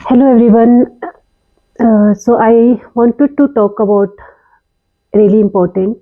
Hello everyone. So I wanted to talk about really important,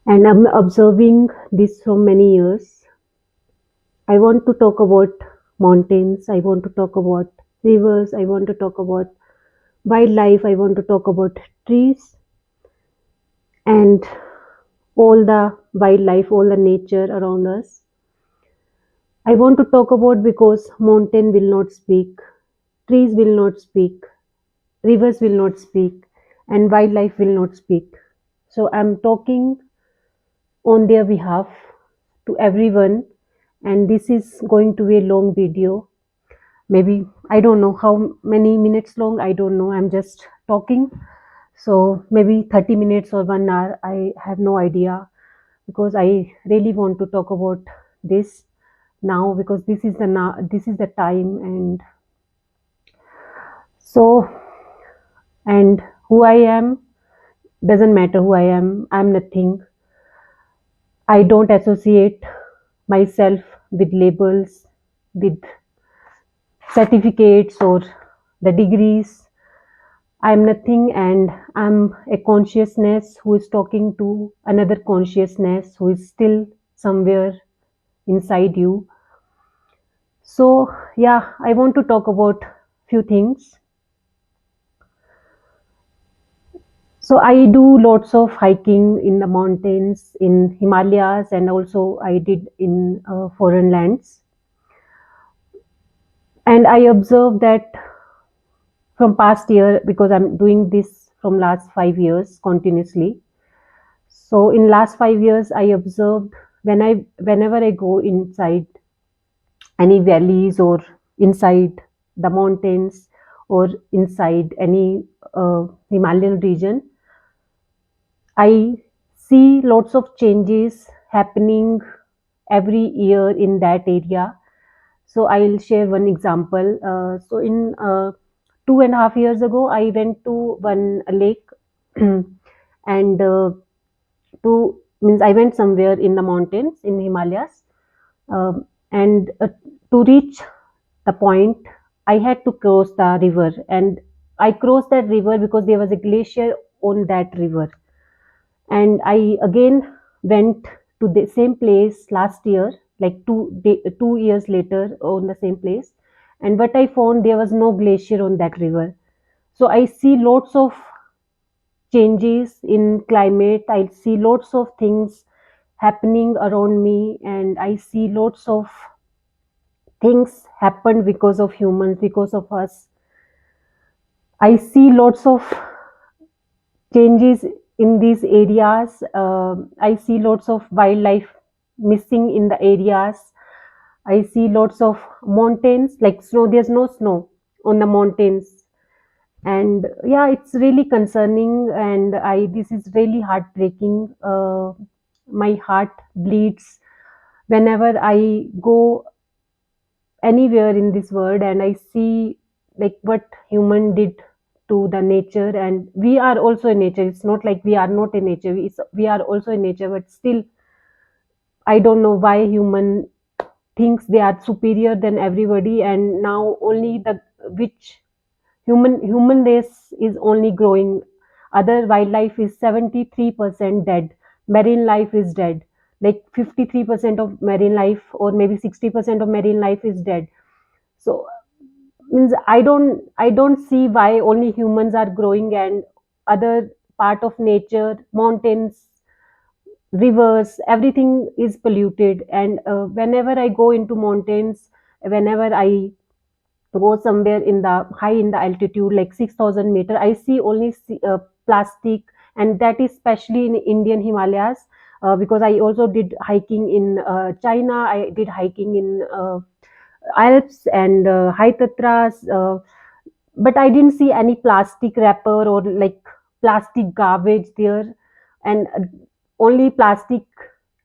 and I'm observing this from many years. I want to talk about mountains. I want to talk about rivers. I want to talk about wildlife. I want to talk about trees and all the wildlife, all the nature around us. I want to talk about because mountain will not speak, trees will not speak, rivers will not speak, and wildlife will not speak. So I'm talking on their behalf to everyone, and this is going to be a long video. Maybe I don't know how many minutes long, I don't know. I'm just talking. So maybe 30 minutes or 1 hour, I have no idea because I really want to talk about this now because this is the time so and who I am doesn't matter who I am. I'm nothing. I don't associate myself with labels, with certificates or the degrees. I'm nothing, and I'm a consciousness who is talking to another consciousness who is still somewhere inside you. So, yeah, I want to talk about few things. So, I do lots of hiking in the mountains, in Himalayas, and also I did in foreign lands. And I observed that from past year because I'm doing this from last 5 years continuously. So in last 5 years, I observed whenever I go inside any valleys or inside the mountains or inside any Himalayan region, I see lots of changes happening every year in that area. So I'll share one example. So in 2.5 years ago, I went to one lake, and to means I went somewhere in the mountains in Himalayas, and to reach the point, I had to cross the river, and I crossed that river because there was a glacier on that river, and I again went to the same place last year, like 2 years later, on the same place, and what I found, there was no glacier on that river. So I see lots of changes in climate. I see lots of things happening around me, and I see lots of things happen because of humans, because of us. I see lots of changes in these areas. I see lots of wildlife missing in the areas. I see lots of mountains like snow. There's no snow on the mountains, and yeah, it's really concerning. And I this is really heartbreaking. My heart bleeds whenever I go anywhere in this world and I see like what human did to the nature, and we are also in nature. It's not like we are not in nature. We are also in nature, but still I don't know why human thinks they are superior than everybody, and now only the which human race is only growing. Other wildlife is 73% dead. Marine life is dead. Like 53% of marine life, or maybe 60% of marine life is dead. So means I don't see why only humans are growing and other part of nature, mountains, rivers, everything is polluted. And whenever I go into mountains, whenever I go somewhere in the high in the altitude like 6,000 meter, I see only plastic, and that is especially in Indian Himalayas. Because I also did hiking in China, I did hiking in Alps and high Tatras, but I didn't see any plastic wrapper or like plastic garbage there, and only plastic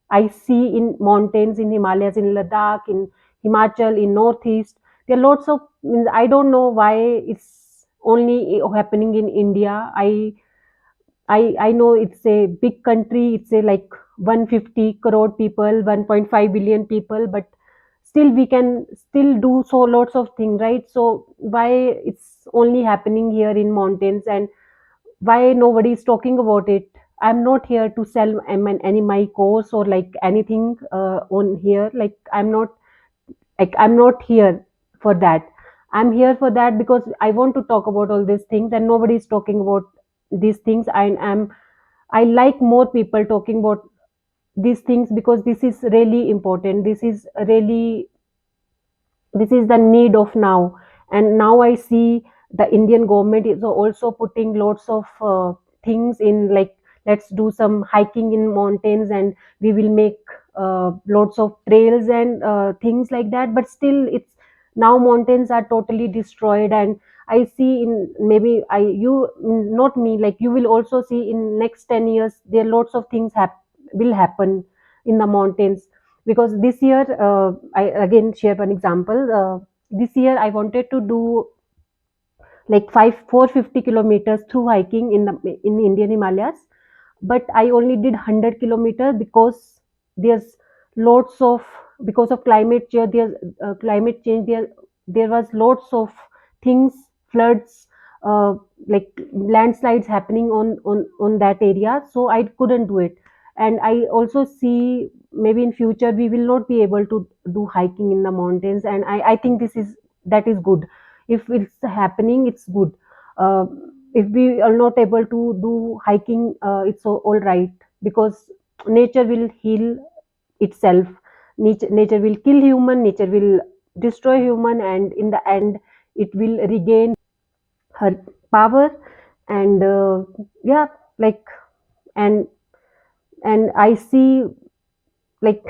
I see in mountains, in Himalayas, in Ladakh, in Himachal, in Northeast. There are lots of. Means I don't know why it's only happening in India. I know it's a big country. It's a like 150 crore people, 1.5 billion people, but still we can still do so lots of things, right? So why it's only happening here in mountains, and why nobody is talking about it? I'm not here to sell any my course or like anything on here. Like I'm not here for that. I'm here for that because I want to talk about all these things, and nobody is talking about these things. I like more people talking about these things, because this is really important. This is the need of now. And now I see the Indian government is also putting lots of things in, like let's do some hiking in mountains, and we will make lots of trails and things like that. But still it's now mountains are totally destroyed. And I see in maybe I you not me, like you will also see in next 10 years there lots of things will happen in the mountains. Because this year, I again share one example. This year I wanted to do like 450 kilometers through hiking in Indian Himalayas, but I only did 100 kilometers because there's lots of, because of climate change. There was lots of things, floods, uh, like landslides happening on that area, so I couldn't do it. And I also see maybe in future we will not be able to do hiking in the mountains, and I think that is good. If it's happening, it's good. uh, if we are not able to do hiking, it's all right, because nature will heal itself. Nature will kill human, nature will destroy human, and in the end it will regain her power. And yeah, like, and I see like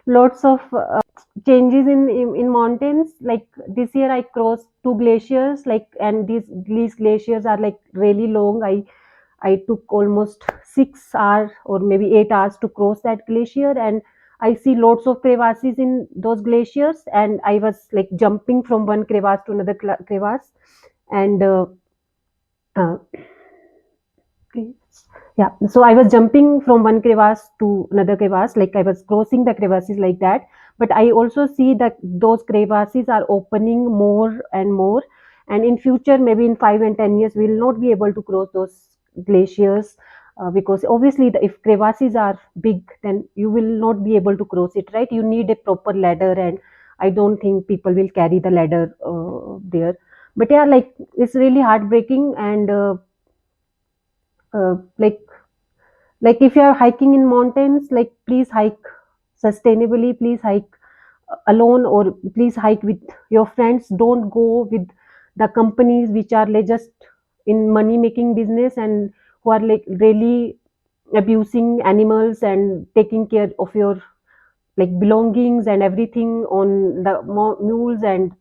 lots of changes in mountains. Like this year I crossed two glaciers, like, and these glaciers are like really long. I took almost 6 hours or maybe 8 hours to cross that glacier, and I see lots of crevasses in those glaciers, and I was like jumping from one crevasse to another crevasse. And uh, okay. Yeah, so I was jumping from one crevasse to another crevasse, like I was crossing the crevasses like that. But I also see that those crevasses are opening more and more. And in future, maybe in 5 and 10 years, we will not be able to cross those glaciers, because obviously, if crevasses are big, then you will not be able to cross it, right? You need a proper ladder, and I don't think people will carry the ladder there. But yeah, like it's really heartbreaking. And like if you are hiking in mountains, like please hike sustainably, please hike alone, or please hike with your friends. Don't go with the companies which are like just in money making business, and who are like really abusing animals and taking care of your like belongings and everything on the mules and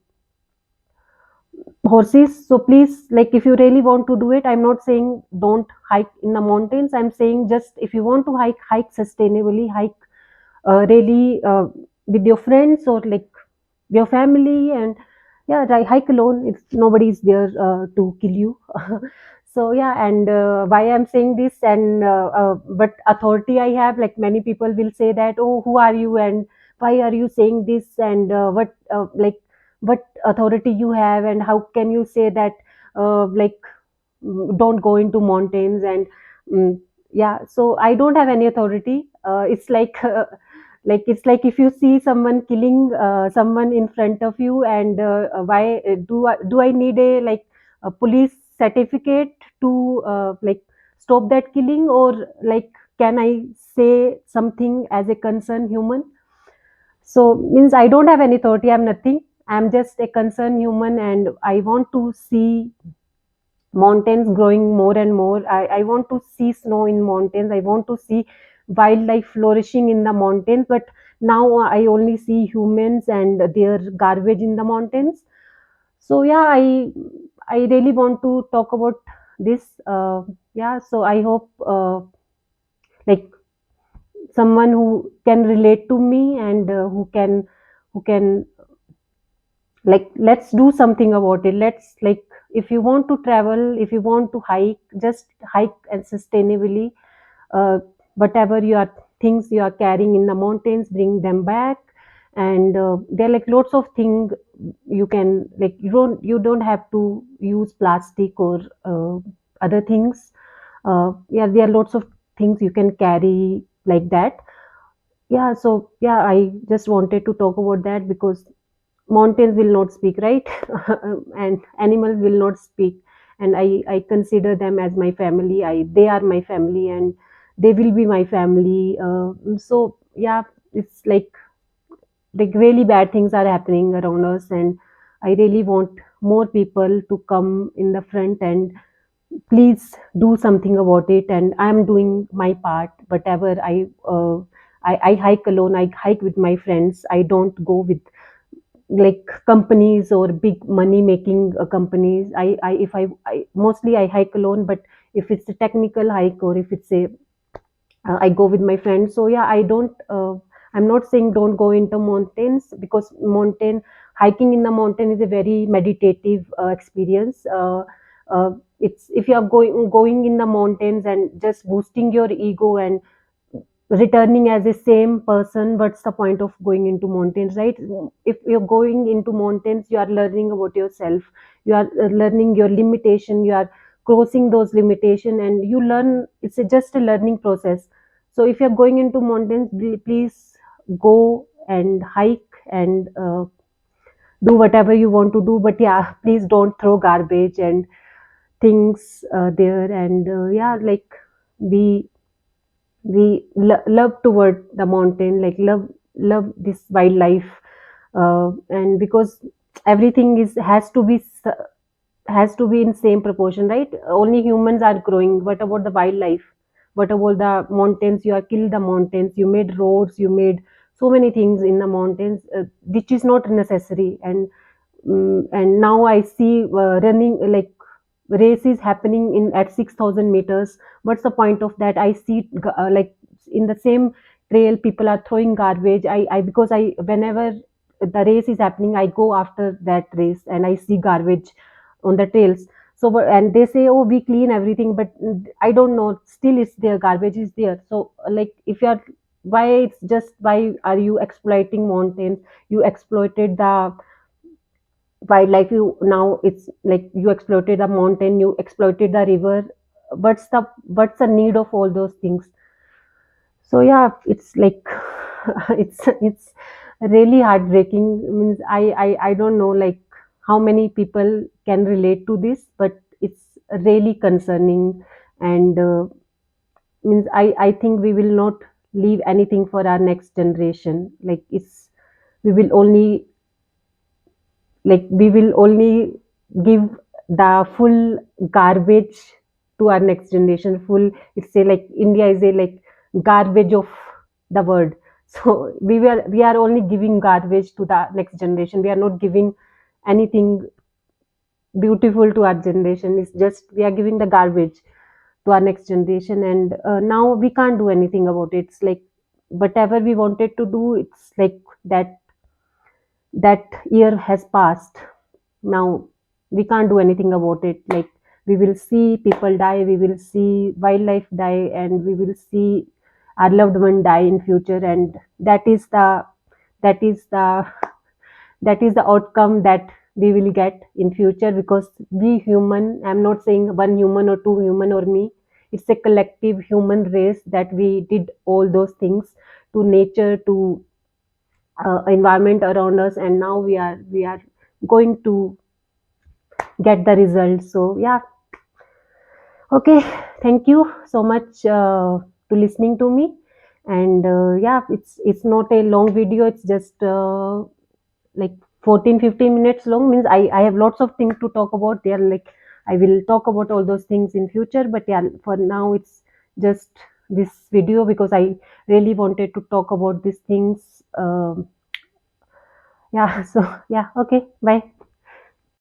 horses. So please, like if you really want to do it, I'm not saying don't hike in the mountains. I'm saying just if you want to hike sustainably, hike really with your friends or like your family. And yeah, hike alone if nobody is there to kill you. So yeah, and why I'm saying this, and what authority I have, like many people will say that, oh, who are you and why are you saying this, and what authority you have, and how can you say that, like don't go into mountains. And mm, yeah, so I don't have any authority. It's like like it's like if you see someone killing someone in front of you, and why do I need a like a police certificate to like stop that killing, or like can I say something as a concerned human? So means I don't have any authority, I'm nothing. I'm just a concerned human, and I want to see mountains growing more and more. I want to see snow in mountains. I want to see wildlife flourishing in the mountains. But now I only see humans and their garbage in the mountains. So yeah, I really want to talk about this. Yeah, so I hope like someone who can relate to me, and who can like let's do something about it. Let's like, if you want to travel, if you want to hike, just hike and sustainably. uh, Whatever your things you are carrying in the mountains, bring them back. and there are like lots of things you can, like, you don't have to use plastic or other things. Yeah, there are lots of things you can carry like that. Yeah, so yeah, I just wanted to talk about that because mountains will not speak, right? And animals will not speak, and I consider them as my family. They are my family, and they will be my family. So yeah, it's like really bad things are happening around us, and I really want more people to come in the front and please do something about it. And I'm doing my part, whatever. I hike alone, I hike with my friends, I don't go with like companies or big money making companies. I if I mostly I hike alone, but if it's a technical hike or if it's a I go with my friends. So yeah, I don't. I'm not saying don't go into mountains, because mountain hiking in the mountain is a very meditative experience. It's if you are going in the mountains and just boosting your ego and returning as the same person, what's the point of going into mountains, right? If you're going into mountains, you are learning about yourself, you are learning your limitation, you are crossing those limitation, and you learn. It's just a learning process. So if you're going into mountains, please go and hike and do whatever you want to do, but yeah, please don't throw garbage and things there. And yeah, like be love toward the mountain, like love this wildlife. And because everything is has to be in same proportion, right? Only humans are growing. What about the wildlife? What about the mountains? You are killed the mountains, you made roads, you made so many things in the mountains, which is not necessary. And now I see running like races happening in at 6,000 meters. What's the point of that? I see like in the same trail people are throwing garbage. I because I whenever the race is happening, I go after that race and I see garbage on the trails. So and they say, oh, we clean everything, but I don't know, still it's there, garbage is there. So like if you are, why it's just, why are you exploiting mountains? You exploited the wildlife. You now it's like you exploited the mountain, you exploited the river. What's the need of all those things? So yeah, it's like it's really heartbreaking. Means I don't know like how many people can relate to this, but it's really concerning. And means I think we will not leave anything for our next generation. Like it's we will only we will only give the full garbage to our next generation. Full, it's say like India is a like garbage of the world. So we are only giving garbage to the next generation. We are not giving anything beautiful to our generation. It's just we are giving the garbage to our next generation. And now we can't do anything about it. It's like whatever we wanted to do, it's like that year has passed. Now we can't do anything about it. Like we will see people die, we will see wildlife die, and we will see our loved one die in future. And that is the that is the outcome that we will get in future, because we human, I'm not saying one human or two human or me, it's a collective human race that we did all those things to nature, to environment around us, and now we are going to get the results. So yeah, okay, thank you so much to listening to me. And yeah, it's not a long video, it's just like 14-15 minutes long. Means I have lots of things to talk about. They are like I will talk about all those things in future, but yeah, for now it's just this video because I really wanted to talk about these things. Yeah, so yeah, okay, bye.